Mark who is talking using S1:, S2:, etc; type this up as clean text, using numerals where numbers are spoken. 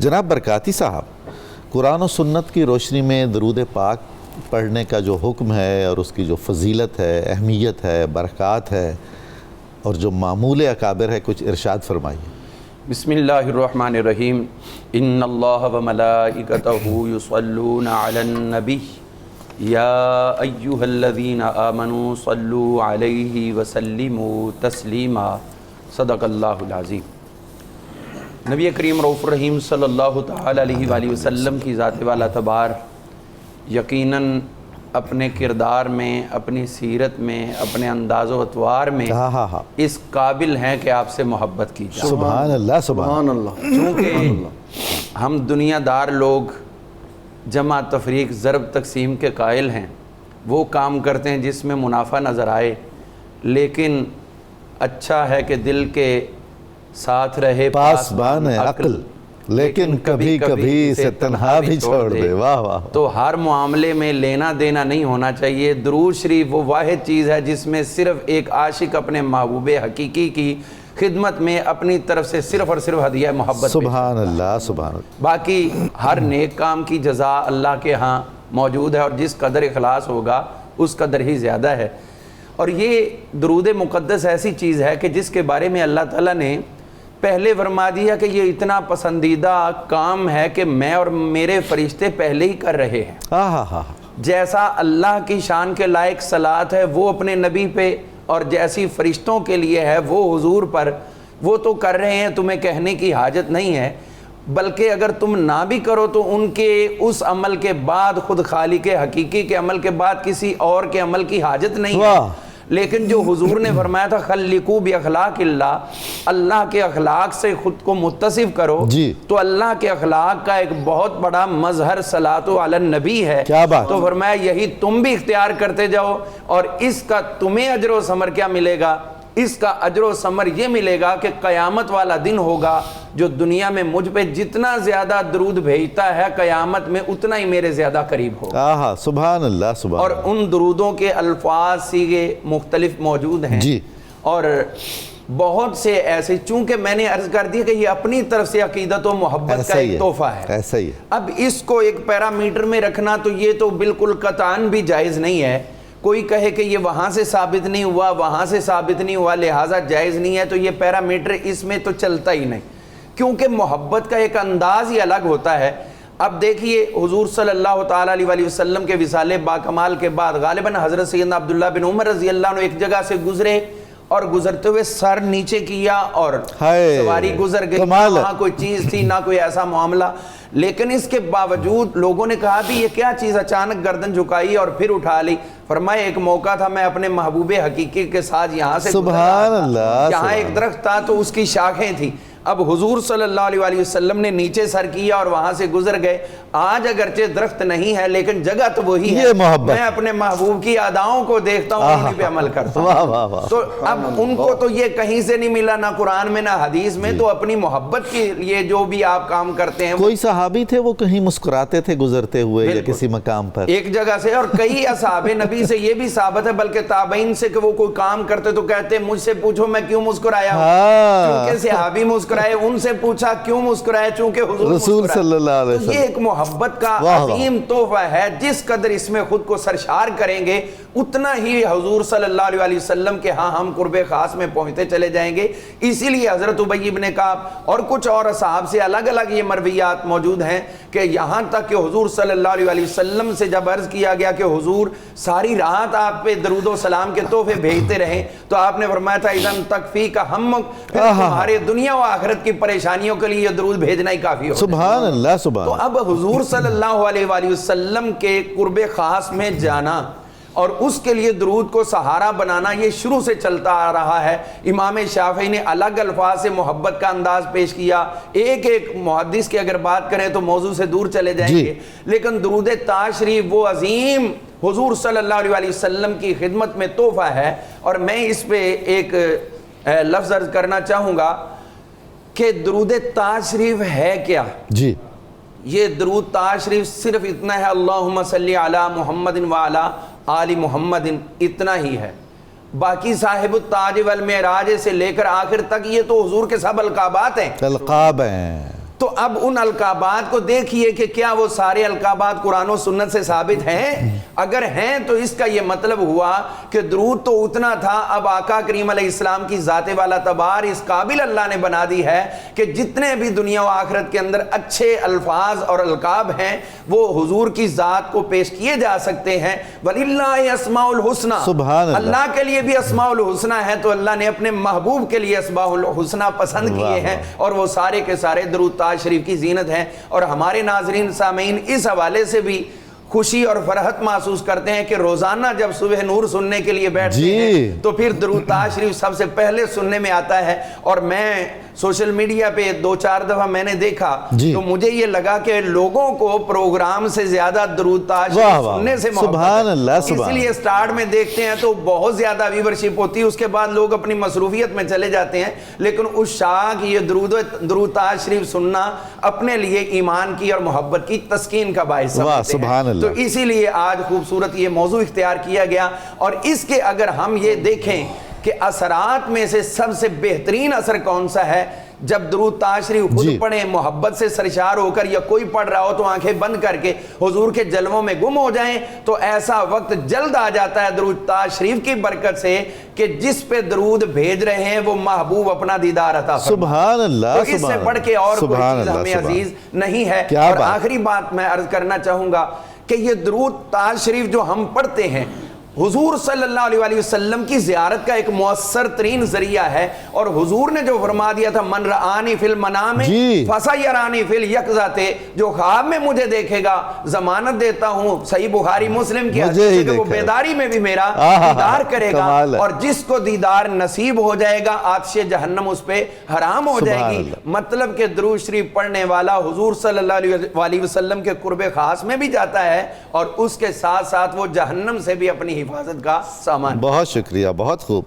S1: جناب برکاتی صاحب، قرآن و سنت کی روشنی میں درود پاک پڑھنے کا جو حکم ہے اور اس کی جو فضیلت ہے، اہمیت ہے، برکات ہے اور جو معمول اکابر ہے، کچھ ارشاد فرمائیے۔
S2: بسم اللہ الرحمن الرحیم۔ ان اللہ و ملائکتہ یصلون علی النبی یا ایہا الذین آمنوا صلوا علیہ وسلموا تسلیما۔ صدق اللہ العظیم۔ نبی کریم رؤوف الرحیم صلی اللہ تعالی علیہ وآلہ وسلم کی ذات والا تبار یقیناً اپنے کردار میں، اپنی سیرت میں، اپنے انداز و اطوار میں اس قابل ہیں کہ آپ سے محبت کی جائے۔
S1: سبحان اللہ، سبحان اللہ۔
S2: چونکہ ہم دنیا دار لوگ جمع تفریق ضرب تقسیم کے قائل ہیں، وہ کام کرتے ہیں جس میں منافع نظر آئے، لیکن اچھا ہے کہ دل کے ساتھ رہے
S1: پاسبان عقل، لیکن کبھی کبھی اسے تنہا بھی چھوڑ دے۔ واہ واہ۔
S2: تو ہر معاملے میں لینا دینا نہیں ہونا چاہیے۔ درود شریف وہ واحد چیز ہے جس میں صرف ایک عاشق اپنے محبوب حقیقی کی خدمت میں اپنی طرف سے صرف اور صرف ہدیہ محبت۔
S1: سبحان اللہ، سبحان اللہ۔
S2: باقی ہر نیک کام کی جزا اللہ کے ہاں موجود ہے، اور جس قدر اخلاص ہوگا اس قدر ہی زیادہ ہے۔ اور یہ درود مقدس ایسی چیز ہے کہ جس کے بارے میں اللہ تعالیٰ نے پہلے فرما دیا کہ یہ اتنا پسندیدہ کام ہے کہ میں اور میرے فرشتے پہلے ہی کر رہے ہیں۔ جیسا اللہ کی شان کے لائق صلاۃ ہے وہ اپنے نبی پہ، اور جیسی فرشتوں کے لیے ہے وہ حضور پر، وہ تو کر رہے ہیں، تمہیں کہنے کی حاجت نہیں ہے۔ بلکہ اگر تم نہ بھی کرو تو ان کے اس عمل کے بعد، خود خالق حقیقی کے عمل کے بعد کسی اور کے عمل کی حاجت نہیں ہے۔ لیکن جو حضور نے فرمایا تھا خلقوا باخلاق اللہ، اللہ کے اخلاق سے خود کو متصف کرو، تو اللہ کے اخلاق کا ایک بہت بڑا مظہر صلاۃ علی النبی ہے۔ تو فرمایا یہی تم بھی اختیار کرتے جاؤ، اور اس کا تمہیں اجر و ثمر کیا ملے گا؟ اس کا اجر و ثمر یہ ملے گا کہ قیامت والا دن ہوگا، جو دنیا میں مجھ پہ جتنا زیادہ درود بھیجتا ہے قیامت میں اتنا ہی میرے زیادہ قریب ہوگا۔
S1: سبحان اللہ، سبحان اللہ۔
S2: اور ان درودوں کے الفاظ سیغے مختلف موجود ہیں، اور بہت سے ایسے، چونکہ میں نے عرض کر دیا کہ یہ اپنی طرف سے عقیدت و محبت کا ایک تحفہ ہے۔
S1: ایسا ہی ہے۔
S2: اب اس کو ایک پیرامیٹر میں رکھنا تو یہ تو بالکل قطعاً بھی جائز نہیں ہے۔ کوئی کہے کہ یہ وہاں سے ثابت نہیں ہوا، وہاں سے ثابت نہیں ہوا، لہٰذا جائز نہیں ہے، تو یہ پیرامیٹر اس میں تو چلتا ہی نہیں، کیونکہ محبت کا ایک انداز ہی الگ ہوتا ہے۔ اب دیکھیے حضور صلی اللہ تعالیٰ علیہ وسلم کے وصال باکمال کے بعد غالباً حضرت سیدنا عبداللہ بن عمر رضی اللہ عنہ ایک جگہ سے گزرے، اور گزرتے ہوئے سر نیچے کیا اور سواری گزر گئی، وہاں کوئی چیز تھی نہ کوئی ایسا معاملہ، لیکن اس کے باوجود لوگوں نے کہا بھی یہ کیا چیز، اچانک گردن جھکائی اور پھر اٹھا لی۔ فرمایا ایک موقع تھا میں اپنے محبوب حقیقی کے ساتھ یہاں سے
S1: سبحان اللہ،
S2: یہاں ایک درخت تھا تو اس کی شاخیں تھیں۔ اب حضور صلی اللہ علیہ وسلم نے نیچے سر کیا اور وہاں سے گزر گئے۔ آج اگرچہ درخت نہیں ہے لیکن جگہ تو وہی ہے، میں اپنے محبوب کی اداؤں کو دیکھتا ہوں، انہیں پہ عمل کرتا ہوں۔ تو اب ان کو تو یہ کہیں سے نہیں ملا، نہ قرآن میں نہ حدیث میں، تو اپنی محبت کے لیے جو بھی آپ کام کرتے ہیں۔
S1: کوئی صحابی تھے وہ کہیں مسکراتے تھے گزرتے ہوئے یا کسی مقام پر
S2: ایک جگہ سے، اور کئی اصحاب نبی سے یہ بھی ثابت ہے، بلکہ تابعین سے، کہ وہ کوئی کام کرتے تو کہتے مجھ سے پوچھو میں کیوں مسکرایا ہوں، چونکہ صحابی مسکرائے، ان سے پوچھا کیوں مسکرائے، چونکہ حضور
S1: رسول صلی اللہ علیہ وسلم۔
S2: یہ ایک محبت کا عظیم تحفہ ہے، جس قدر اس میں خود کو سرشار کریں گے اتنا ہی حضور صلی اللہ علیہ وسلم کے ہاں ہم قرب خاص میں پہنچتے چلے جائیں گے۔ اسی لیے حضرت ابی بن کعب اور کچھ اور اصحاب سے الگ الگ یہ مرویات موجود ہیں کہ یہاں تک کہ حضور صلی اللہ علیہ وسلم سے جب عرض کیا گیا کہ حضور ساری رات آپ پہ درود و سلام کے تحفے بھیجتے رہیں، تو آپ نے فرمایا تھا اذن تکفیک ہمک، پھر تمہارے دنیا و آخرت کی پریشانیوں کے لیے یہ درود بھیجنا ہی کافی ہوتا ہے۔
S1: سبحان اللہ، سبحان۔
S2: تو اب حضور صلی اللہ علیہ وسلم کے قرب خاص میں جانا اور اس کے لیے درود کو سہارا بنانا یہ شروع سے چلتا آ رہا ہے۔ امام شافعی نے الگ الفاظ سے محبت کا انداز پیش کیا، ایک ایک محدث کی اگر بات کریں تو موضوع سے دور چلے جائیں گے، لیکن درود تاج شریف وہ عظیم حضور صلی اللہ علیہ وسلم کی خدمت میں تحفہ ہے۔ اور میں اس پہ ایک لفظ عرض کرنا چاہوں گا کہ درود تاج شریف ہے کیا؟ یہ درود تاج شریف صرف اتنا ہے، اللہم صلی علی محمد وعلی آل محمد، اتنا ہی ہے۔ باقی صاحب التاج والمعراج سے لے کر آخر تک یہ تو حضور کے سب القابات ہیں،
S1: القاب ہیں۔
S2: تو اب ان القابات کو دیکھیے کہ کیا وہ سارے القابات قرآن و سنت سے ثابت ہیں؟ اگر ہیں تو اس کا یہ مطلب ہوا کہ درود تو اتنا تھا، اب آقا کریم علیہ السلام کی ذات والا تبار اس قابل اللہ نے بنا دی ہے کہ جتنے بھی دنیا و آخرت کے اندر اچھے الفاظ اور القاب ہیں وہ حضور کی ذات کو پیش کیے جا سکتے ہیں۔ وَلِلَّهِ أَسْمَاءُ الْحُسْنَى،
S1: سبحان اللہ، اللہ
S2: کے لیے بھی اسماء الحسنہ ہے، تو اللہ نے اپنے محبوب کے لیے اسماء الحسنہ پسند کیے ہیں، اور وہ سارے کے سارے درود تاج شریف کی زینت ہیں۔ اور ہمارے ناظرین سامعین اس حوالے سے بھی خوشی اور فرحت محسوس کرتے ہیں کہ روزانہ جب صبح نور سننے کے لیے بیٹھتے ہیں تو پھر درود تاج شریف سب سے پہلے سننے میں آتا ہے۔ اور میں سوشل میڈیا پہ 2-4 دفعہ میں نے دیکھا تو مجھے یہ لگا کہ لوگوں کو پروگرام سے زیادہ درود تاج شریف سننے سے محبت ہے، اس لیے سٹارٹ میں دیکھتے ہیں تو بہت زیادہ ویورشپ ہوتی ہے، اس کے بعد لوگ اپنی مصروفیت میں چلے جاتے ہیں، لیکن اس شاہ کی یہ درود تاج شریف سننا اپنے لیے ایمان کی اور محبت کی تسکین کا باعث سمجھتے ہیں۔ تو اسی لیے آج خوبصورت یہ موضوع اختیار کیا گیا، اور اس کے اگر ہم یہ دیکھیں کہ اثرات میں سے سب سے بہترین اثر کون سا ہے، جب درود تاج شریف خود پڑھیں محبت سے سرشار ہو کر، یا کوئی پڑھ رہا ہو تو آنکھیں بند کر کے حضور کے جلووں میں گم ہو جائیں، تو ایسا وقت جلد آ جاتا ہے درود تاج شریف کی برکت سے کہ جس پہ درود بھیج رہے ہیں وہ محبوب اپنا دیدار عطا فرمائے۔
S1: سبحان اللہ،
S2: تو اس سے بڑھ کے اور کوئی چیز ہمیں عزیز نہیں ہے۔ اور آخری بات میں عرض کرنا چاہوں گا کہ یہ درود تاج شریف جو ہم پڑھتے ہیں حضور صلی اللہ علیہ وآلہ وسلم کی زیارت کا ایک مؤثر ترین ذریعہ ہے، اور حضور نے جو فرما دیا تھا من رآنی فی المنام فسیرانی فی الیقظۃ، جو خواب میں مجھے دیکھے گا ضمانت دیتا ہوں صحیح بخاری مسلم کی حدیث ہے کہ وہ بیداری میں بھی میرا دیدار کرے گا، اور جس کو دیدار نصیب ہو جائے گا آتش جہنم اس پہ حرام ہو جائے گی۔ مطلب کہ درود شریف پڑھنے والا حضور صلی اللہ علیہ وسلم کے قرب خاص میں بھی جاتا ہے، اور اس کے ساتھ ساتھ وہ جہنم سے بھی اپنی حفاظت کا سامان۔
S1: بہت شکریہ، بہت خوب۔